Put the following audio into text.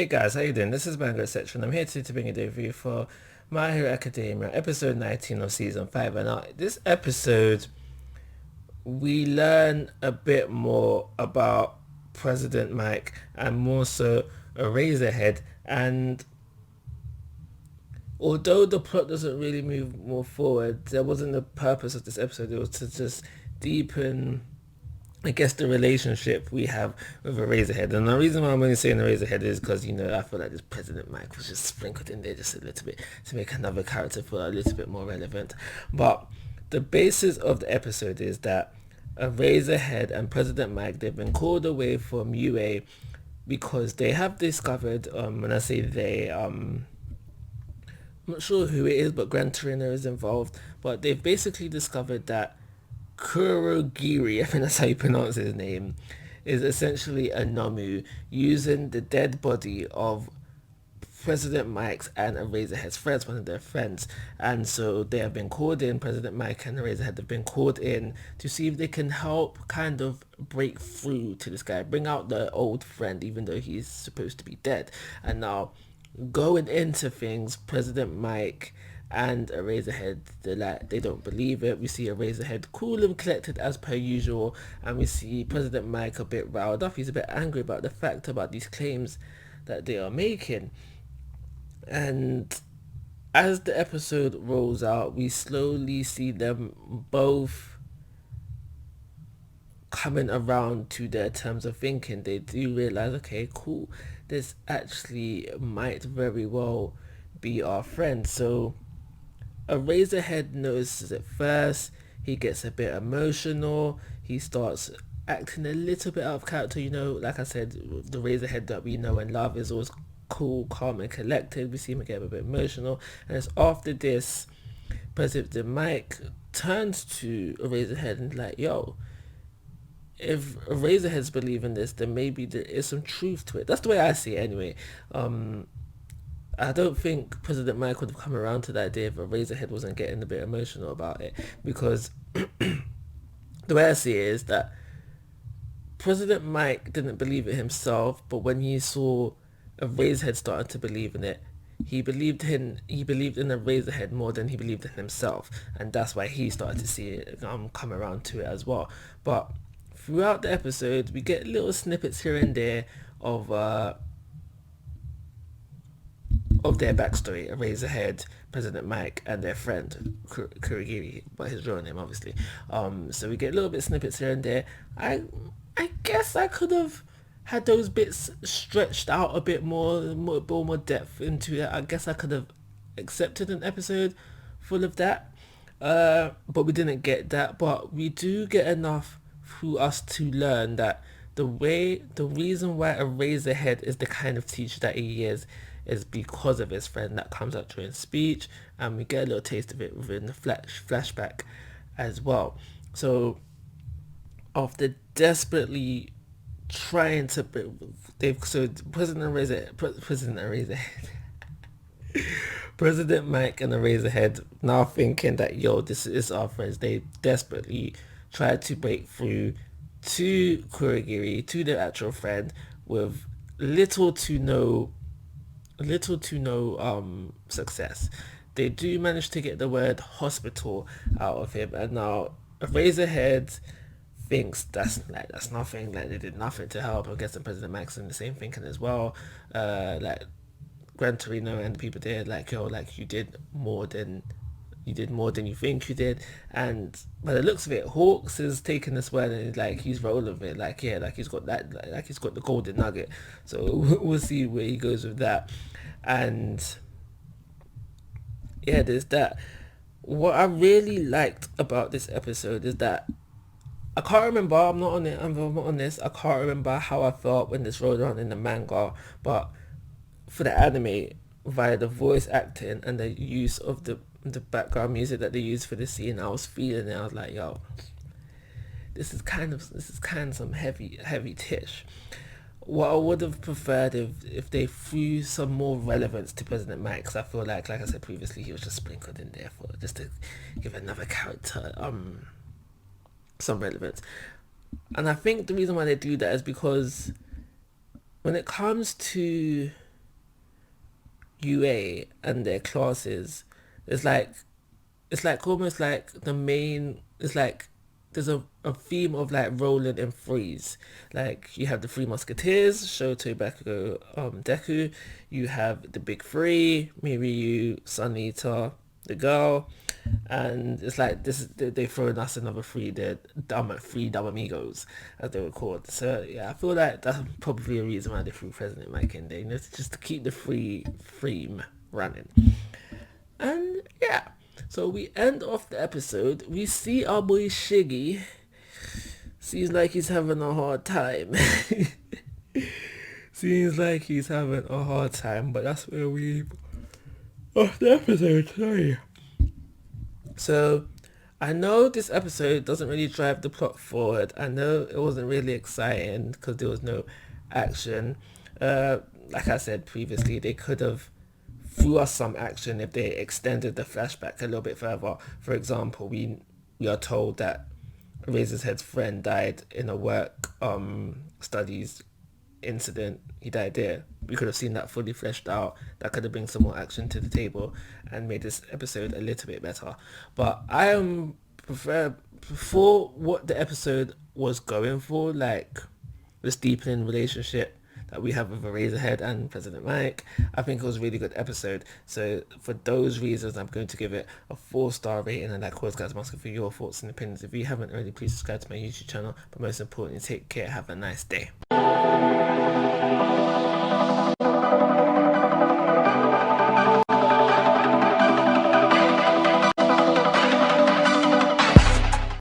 Hey guys, how you doing? This is Mango Section. I'm here to bring you the review for My Hero Academia, episode 19 of season 5. And this episode, we learn a bit more about President Mike and more so Eraserhead. And although the plot doesn't really move more forward, there wasn't the purpose of this episode. It was to just deepen, I guess, the relationship we have with Eraserhead. And the reason why I'm only saying Eraserhead is because, I feel like this President Mike was just sprinkled in there just a little bit to make another character feel a little bit more relevant. But the basis of the episode is that Eraserhead and President Mike, they've been called away from UA because they have discovered, when I say they, I'm not sure who it is, but Gran Torino is involved. But they've basically discovered that Kurogiri, I think that's how you pronounce his name, is essentially a nomu using the dead body of President Mike's and Eraserhead's friends, one of their friends. And so they have been called in, President Mike and Eraserhead have been called in to see if they can help kind of break through to this guy, bring out the old friend, even though he's supposed to be dead. And now, going into things, President Mike and Eraserhead, they don't believe it. We see Eraserhead cool and collected as per usual, and we see President Mike a bit riled up. He's a bit angry about the fact about these claims that they are making. And as the episode rolls out, we slowly see them both coming around to their terms of thinking. They do realize, okay, cool, this actually might very well be our friend. So Eraserhead notices it first. He gets a bit emotional. He starts acting a little bit out of character. Like I said, the Razorhead that we know and love is always cool, calm, and collected. We see him get a bit emotional, and it's after this, President Mike turns to Eraserhead and like, yo, if Eraserheads believe in this, then maybe there is some truth to it. That's the way I see it anyway. I don't think President Mike would have come around to that idea if Eraserhead wasn't getting a bit emotional about it, because the way I see it is that President Mike didn't believe it himself, but when he saw Eraserhead starting to believe in it, he believed in Eraserhead more than he believed in himself, and that's why he started to see it come around to it as well. But throughout the episode, we get little snippets here and there of their backstory, Eraserhead, President Mike, and their friend Kurigiri, by his real name, obviously. So we get little bit snippets here and there. I guess I could have had those bits stretched out a bit more depth into it. I guess I could have accepted an episode full of that, but we didn't get that. But we do get enough for us to learn that the reason why Eraserhead is the kind of teacher that he is because of his friend that comes up during speech, and we get a little taste of it within the flashback as well. So after desperately trying to, President Mike and Eraserhead now thinking that, yo, this is our friends. They desperately tried to break through to Kurogiri, to their actual friend, with little to no success. They do manage to get the word hospital out of him, and now Eraserhead thinks that's nothing. Like, they did nothing to help. I guess the President Max and the same thinking as well. Like Gran Torino and the people there, like, yo, like, you did more than you think you did. And by the looks of it, Hawks is taking this word and like he's rolling with it, like, yeah, like he's got that, like he's got the golden nugget. So we'll see where he goes with that. And yeah, there's that. What I really liked about this episode is that I can't remember, I'm not on it, I'm not on this, I can't remember how I felt when this rolled around in the manga, but for the anime, via the voice acting and the use of the background music that they used for the scene, I was feeling it. I was like, yo, this is kind of some heavy tish. What I would have preferred if they threw some more relevance to President Mike, because I feel like I said previously, he was just sprinkled in there for just to give another character some relevance. And I think the reason why they do that is because when it comes to UA and their classes, it's like almost like the main, it's like there's a theme of like rolling and freeze. Like you have the Three Musketeers, Shoto, Bakugo, Deku. You have the big three, Miryu, Sunita, the girl, and it's like this. They thrown us another three. The three dumb amigos, as they were called. So yeah, I feel like that's probably a reason why they threw President Mike in there. You know, just to keep the free theme running. And yeah, so we end off the episode. We see our boy Shiggy. Seems like he's having a hard time. Seems like he's having a hard time, but that's where we off the episode. Sorry. So I know this episode doesn't really drive the plot forward. I know it wasn't really exciting because there was no action. Like I said previously, they could have threw us some action if they extended the flashback a little bit further. For example, we are told that Razor's Head's friend died in a work studies incident. He died there. We could have seen that fully fleshed out. That could have bring some more action to the table and made this episode a little bit better. But I am prefer for what the episode was going for, like this deepening relationship that we have with Razorhead and President Mike. I think it was a really good episode. So for those reasons, I'm going to give it a 4-star rating. And like always, guys, I'm asking for your thoughts and opinions. If you haven't already, please subscribe to my YouTube channel. But most importantly, take care. Have a nice day.